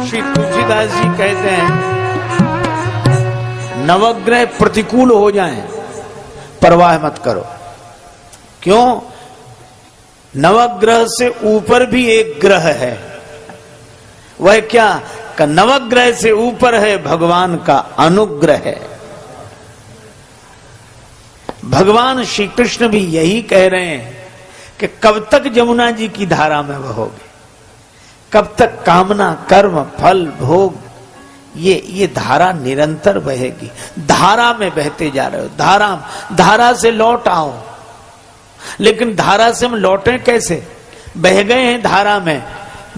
श्री तुलसीदास जी कहते हैं नवग्रह प्रतिकूल हो जाएं, परवाह मत करो। क्यों? नवग्रह से ऊपर भी एक ग्रह है। वह क्या? का नवग्रह से ऊपर है भगवान का अनुग्रह है। भगवान श्री कृष्ण भी यही कह रहे हैं कि कब तक जमुना जी की धारा में बहोगे, कब तक कामना कर्म फल भोग ये धारा निरंतर बहेगी। धारा में बहते जा रहे हो, धारा से लौट आओ। लेकिन धारा से हम लौटें कैसे? बह गए हैं धारा में।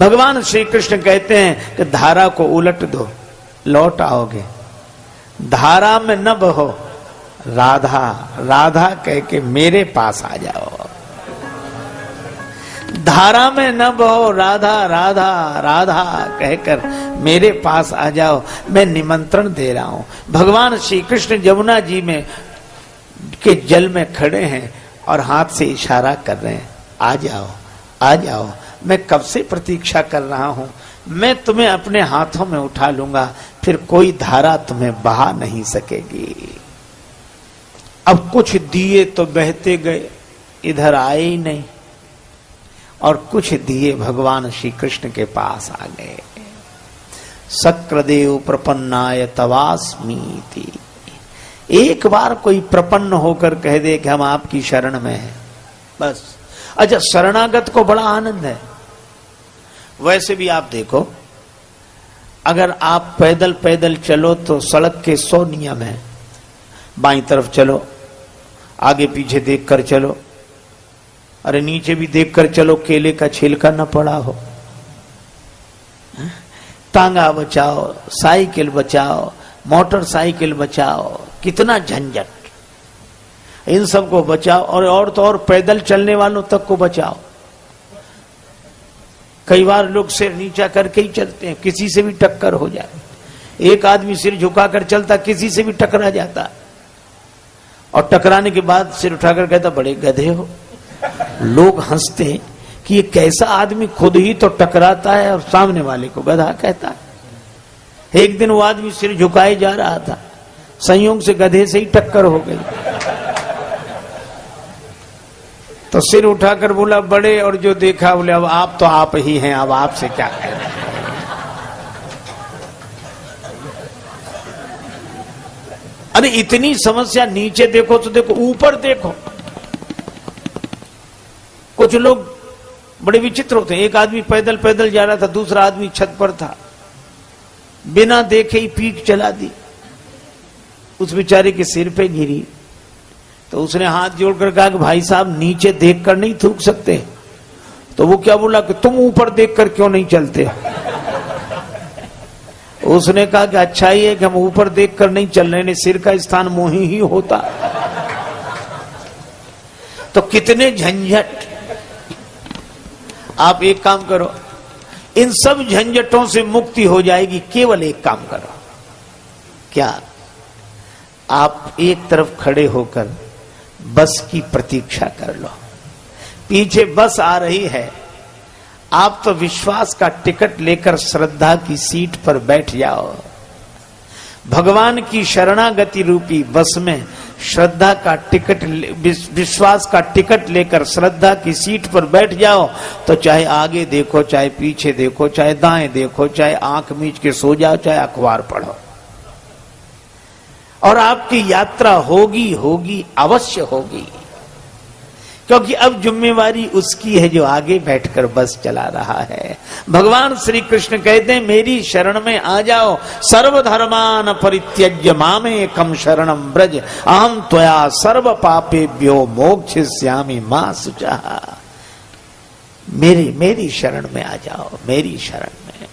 भगवान श्री कृष्ण कहते हैं कि धारा को उलट दो, लौट आओगे। धारा में न बहो, राधा राधा कह के मेरे पास आ जाओ। धारा में न बहो, राधा राधा राधा कहकर मेरे पास आ जाओ। मैं निमंत्रण दे रहा हूं। भगवान श्री कृष्ण जमुना जी में के जल में खड़े हैं और हाथ से इशारा कर रहे हैं, आ जाओ आ जाओ। मैं कब से प्रतीक्षा कर रहा हूं। मैं तुम्हें अपने हाथों में उठा लूंगा, फिर कोई धारा तुम्हें बहा नहीं सकेगी। अब कुछ दिए तो बहते गए, इधर आए ही नहीं, और कुछ दिए भगवान श्री कृष्ण के पास आ गए। सक्र प्रपन्नाय तवास्मीति। एक बार कोई प्रपन्न होकर कह दे कि हम आपकी शरण में हैं, बस। अच्छा, शरणागत को बड़ा आनंद है। वैसे भी आप देखो, अगर आप पैदल पैदल चलो तो सड़क के 100 नियम हैं। बाईं तरफ चलो, आगे पीछे देखकर चलो, अरे नीचे भी देखकर चलो, केले का छिलका न पड़ा हो। टांगा बचाओ, साइकिल बचाओ, मोटरसाइकिल बचाओ, कितना झंझट। इन सबको बचाओ, और तो और पैदल चलने वालों तक को बचाओ। कई बार लोग सिर नीचा करके ही चलते हैं, किसी से भी टक्कर हो जाए। एक आदमी सिर झुकाकर चलता, किसी से भी टकरा जाता, और टकराने के बाद सिर उठाकर कहता बड़े गधे हो। लोग हंसते हैं कि ये कैसा आदमी खुद ही तो टकराता है और सामने वाले को गधा कहता है। एक दिन वो आदमी सिर झुकाए जा रहा था, संयोग से गधे से ही टक्कर हो गई। तो सिर उठाकर बोला बड़े, और जो देखा बोले अब आप तो आप ही हैं, अब आपसे क्या कहना है। अरे इतनी समस्या, नीचे देखो तो देखो, ऊपर देखो। कुछ लोग बड़े विचित्र होते हैं। एक आदमी पैदल पैदल जा रहा था, दूसरा आदमी छत पर था, बिना देखे ही पीक चला दी, उस बेचारे के सिर पे गिरी। तो उसने हाथ जोड़कर कहा कि भाई साहब नीचे देखकर नहीं थूक सकते। तो वो क्या बोला कि तुम ऊपर देखकर क्यों नहीं चलते। उसने कहा कि अच्छा ही है कि हम ऊपर देखकर नहीं चल रहे, सिर का स्थान मुंह ही होता। तो कितने झंझट। आप एक काम करो, इन सब झंझटों से मुक्ति हो जाएगी। केवल एक काम करो, क्या? आप एक तरफ खड़े होकर बस की प्रतीक्षा कर लो। पीछे बस आ रही है, आप तो विश्वास का टिकट लेकर श्रद्धा की सीट पर बैठ जाओ। भगवान की शरणागति रूपी बस में श्रद्धा का टिकट, विश्वास का टिकट लेकर श्रद्धा की सीट पर बैठ जाओ। तो चाहे आगे देखो, चाहे पीछे देखो, चाहे दाएं देखो, चाहे आंख मीच के सो जाओ, चाहे अखबार पढ़ो, और आपकी यात्रा होगी होगी, अवश्य होगी। क्योंकि अब जिम्मेवारी उसकी है जो आगे बैठकर बस चला रहा है। भगवान श्री कृष्ण कहते हैं मेरी शरण में आ जाओ। सर्वधर्मान परित्यज्य मामेकं शरणं व्रज, अहम त्वया सर्व पापेभ्यो मोक्षयिष्यामि मा शुचः। मेरी शरण में आ जाओ, मेरी शरण में।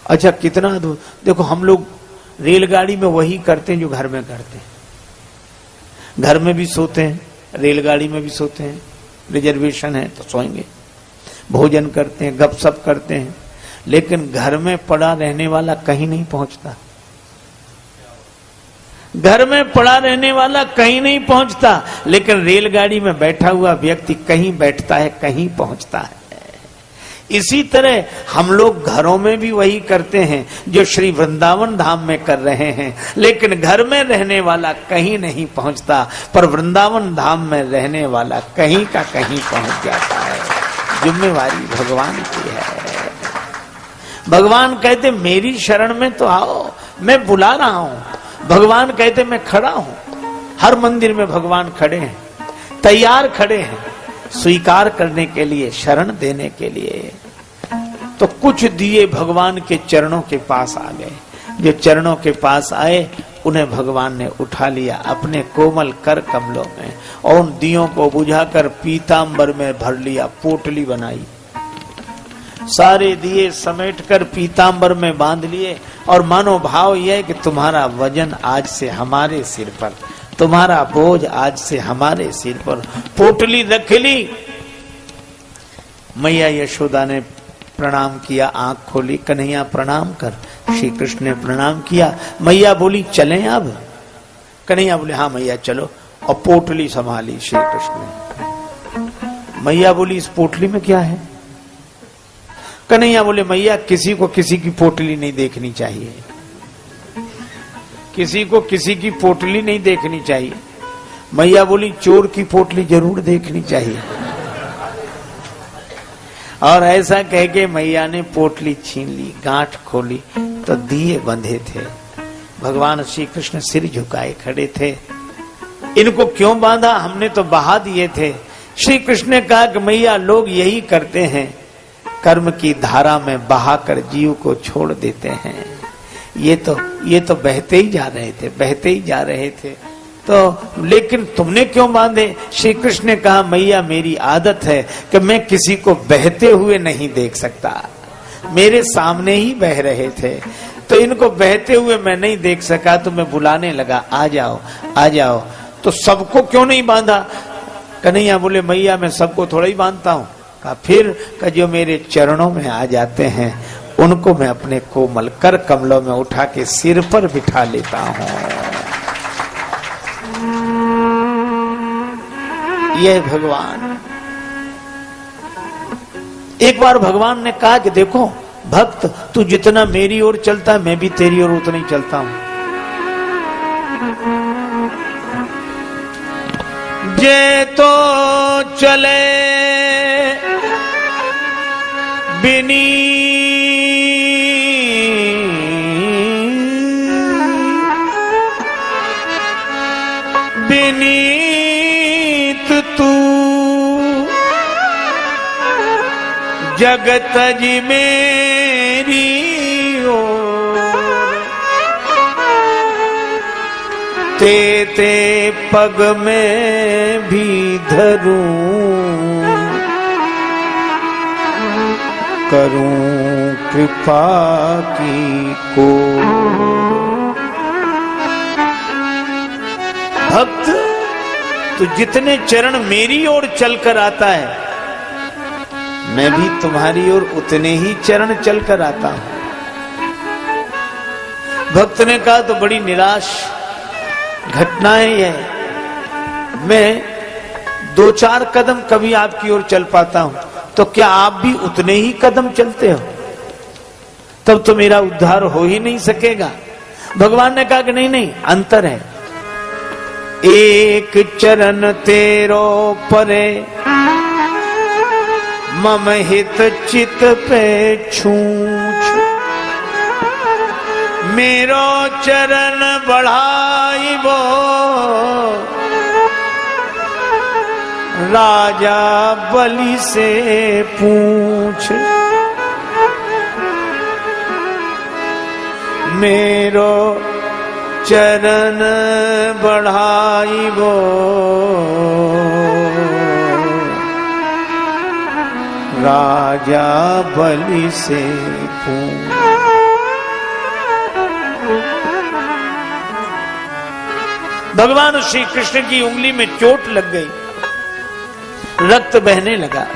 अच्छा, कितना देखो, हम लोग रेलगाड़ी में वही करते हैं जो घर में करते हैं। घर में भी सोते हैं, रेलगाड़ी में भी सोते हैं, रिजर्वेशन है तो सोएंगे, भोजन करते हैं, गपशप करते हैं, लेकिन घर में पड़ा रहने वाला कहीं नहीं पहुंचता। घर में पड़ा रहने वाला कहीं नहीं पहुंचता, लेकिन रेलगाड़ी में बैठा हुआ व्यक्ति कहीं बैठता है, कहीं पहुंचता है। इसी तरह हम लोग घरों में भी वही करते हैं जो श्री वृंदावन धाम में कर रहे हैं, लेकिन घर में रहने वाला कहीं नहीं पहुंचता, पर वृंदावन धाम में रहने वाला कहीं का कहीं पहुंच जाता है। जिम्मेवारी भगवान की है। भगवान कहते मेरी शरण में तो आओ, मैं बुला रहा हूं। भगवान कहते मैं खड़ा हूं। हर मंदिर में भगवान खड़े हैं, तैयार खड़े हैं स्वीकार करने के लिए, शरण देने के लिए। तो कुछ दिए भगवान के चरणों के पास आ गए। जो चरणों के पास आए उन्हें भगवान ने उठा लिया अपने कोमल कर कमलों में और उन दियों को बुझाकर पीतांबर में भर लिया, पोटली बनाई, सारे दिए समेटकर पीतांबर में बांध लिए। और मानो भाव यह है कि तुम्हारा वजन आज से हमारे सिर पर, तुम्हारा बोझ आज से हमारे सिर पर। पोटली रख ली। मैया यशोदा ने प्रणाम किया, आंख खोली, कन्हैया प्रणाम कर। श्री कृष्ण ने प्रणाम किया। मैया बोली चलें अब? कन्हैया बोले हाँ मैया चलो, और पोटली संभाली श्री कृष्ण ने। मैया बोली इस पोटली में क्या है? कन्हैया बोले मैया किसी को किसी की पोटली नहीं देखनी चाहिए, किसी को किसी की पोटली नहीं देखनी चाहिए। मैया बोली चोर की पोटली जरूर देखनी चाहिए। और ऐसा कह के मैया ने पोटली छीन ली, गांठ खोली तो दिए बंधे थे। भगवान श्री कृष्ण सिर झुकाए खड़े थे। इनको क्यों बांधा? हमने तो बहा दिए थे। श्री कृष्ण ने कहा कि मैया लोग यही करते हैं, कर्म की धारा में बहाकर जीव को छोड़ देते हैं। ये तो बहते ही जा रहे थे, बहते ही जा रहे थे। तो लेकिन तुमने क्यों बांधे? श्री कृष्ण ने कहा मैया मेरी आदत है कि मैं किसी को बहते हुए नहीं देख सकता। मेरे सामने ही बह रहे थे तो इनको बहते हुए मैं नहीं देख सका, तो मैं बुलाने लगा आ जाओ आ जाओ। तो सबको क्यों नहीं बांधा? कन्हैया बोले मैया मैं सबको थोड़ा ही बांधता हूँ। कहा फिर जो मेरे चरणों में आ जाते हैं उनको मैं अपने कोमल कर कमलों में उठा के सिर पर बिठा लेता हूं। यह भगवान। एक बार भगवान ने कहा कि देखो भक्त तू जितना मेरी ओर चलता है मैं भी तेरी ओर उतना ही चलता हूं। जे तो चले बिनी बिनीत तू जगत जी मेरी ओर ते पग में भी धरूं करूं कृपा की को। भक्त तू जितने चरण मेरी ओर चलकर आता है मैं भी तुम्हारी ओर उतने ही चरण चलकर आता हूं। भक्त ने कहा तो बड़ी निराश घटना है यह। मैं 2-4 कदम कभी आपकी ओर चल पाता हूं, तो क्या आप भी उतने ही कदम चलते हो? तब तो मेरा उद्धार हो ही नहीं सकेगा। भगवान ने कहा कि नहीं नहीं अंतर है। एक चरण तेरो परे मम हित चित पे छूछ मेरो चरण बढ़ाई वो राजा बलि से पूछ मेरो चरण बढ़ाई वो राजा बलि से पूछ। भगवान श्री कृष्ण की उंगली में चोट लग गई, रक्त बहने लगा।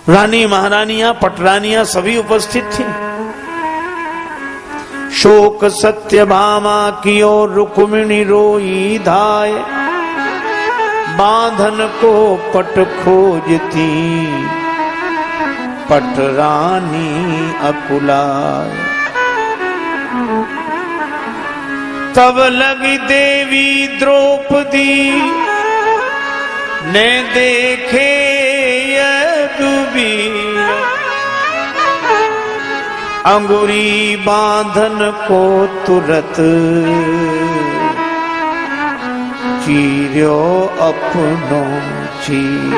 रानी महारानियां पटरानियां सभी उपस्थित थी। शोक सत्यभामा की ओर रुक्मिणी रोई धाय बांधन को पट खोजती, पट रानी अकुलाय। तब लगी देवी द्रौपदी ने देखे यदुबी, अंगुरी बांधन को तुरत चीर्यो अपनो चीर।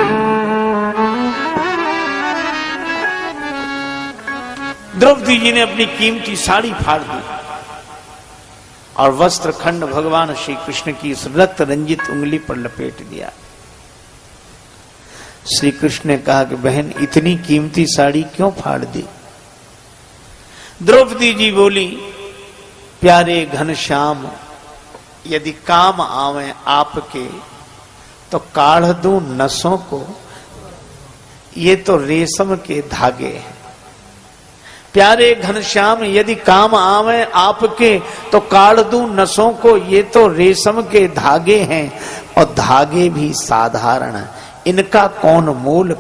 द्रौपदी जी ने अपनी कीमती साड़ी फाड़ दी और वस्त्र खंड भगवान श्री कृष्ण की इस रक्त रंजित उंगली पर लपेट दिया। श्री कृष्ण ने कहा कि बहन इतनी कीमती साड़ी क्यों फाड़ दी? द्रौपदी जी बोली, प्यारे घनश्याम, यदि काम आवे आपके तो काढ़ दूं नसों को, ये तो रेशम के धागे हैं। प्यारे घनश्याम, यदि काम आवे आपके तो काढ़ दूं नसों को, ये तो रेशम के धागे हैं और धागे भी साधारण, इनका कौन मोल